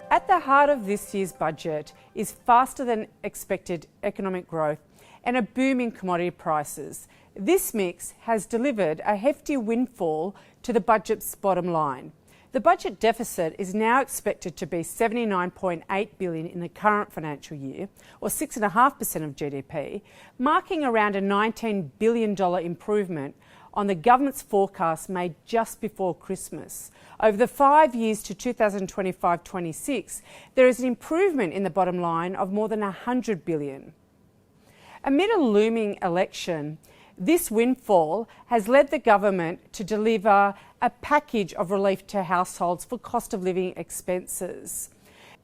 At the heart of this year's budget is faster than expected economic growth and a boom in commodity prices. This mix has delivered a hefty windfall to the budget's bottom line. The budget deficit is now expected to be $79.8 billion in the current financial year, or 6.5% of GDP, marking around a $19 billion improvement on the government's forecast made just before Christmas. Over the 5 years to 2025-26, there is an improvement in the bottom line of more than $100 billion. Amid a looming election, this windfall has led the government to deliver a package of relief to households for cost of living expenses.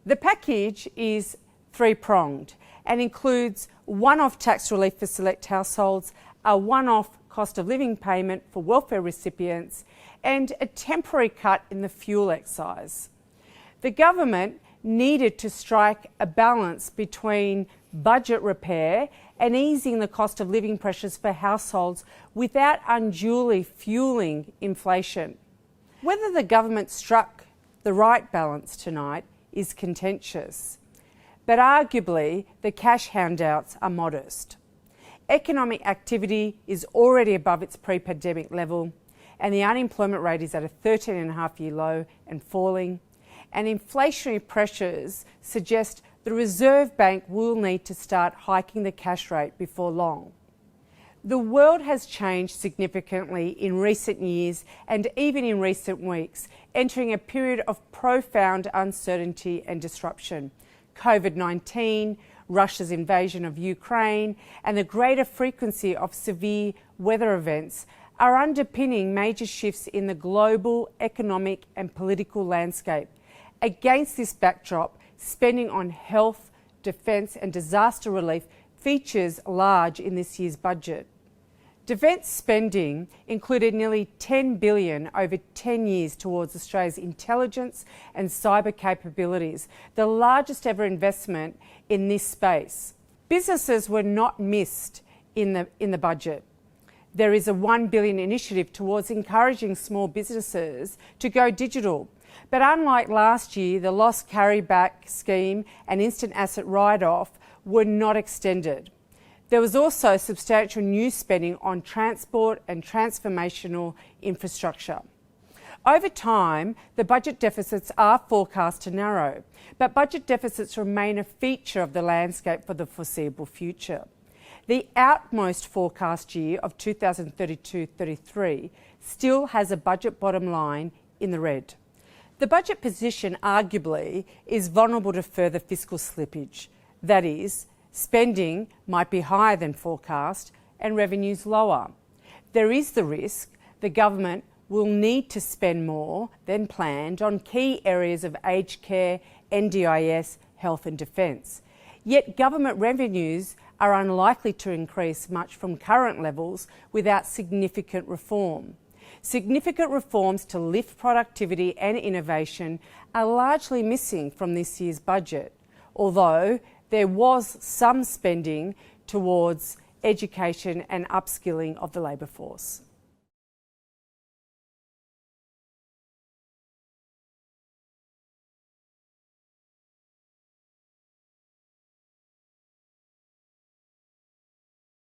The package is three-pronged and includes one-off tax relief for select households, a one-off cost of living payment for welfare recipients, and a temporary cut in the fuel excise. The government needed to strike a balance between budget repair and easing the cost of living pressures for households without unduly fueling inflation. Whether the government struck the right balance tonight is contentious, but arguably the cash handouts are modest. Economic activity is already above its pre-pandemic level, and the unemployment rate is at a 13.5-year low and falling, and inflationary pressures suggest the Reserve Bank will need to start hiking the cash rate before long. The world has changed significantly in recent years and even in recent weeks, entering a period of profound uncertainty and disruption. COVID-19, Russia's invasion of Ukraine, and the greater frequency of severe weather events are underpinning major shifts in the global economic and political landscape. Against this backdrop, spending on health, defence and disaster relief features large in this year's budget. Defence spending included nearly $10 billion over 10 years towards Australia's intelligence and cyber capabilities, the largest ever investment in this space. Businesses were not missed in the budget. There is a $1 billion initiative towards encouraging small businesses to go digital. But unlike last year, the loss carryback scheme and instant asset write-off were not extended. There was also substantial new spending on transport and transformational infrastructure. Over time, the budget deficits are forecast to narrow, but budget deficits remain a feature of the landscape for the foreseeable future. The outmost forecast year of 2032-33 still has a budget bottom line in the red. The budget position arguably is vulnerable to further fiscal slippage. That is, spending might be higher than forecast and revenues lower. There is the risk the government will need to spend more than planned on key areas of aged care, NDIS, health and defence. Yet government revenues are unlikely to increase much from current levels without significant reform. Significant reforms to lift productivity and innovation are largely missing from this year's budget, although there was some spending towards education and upskilling of the labour force.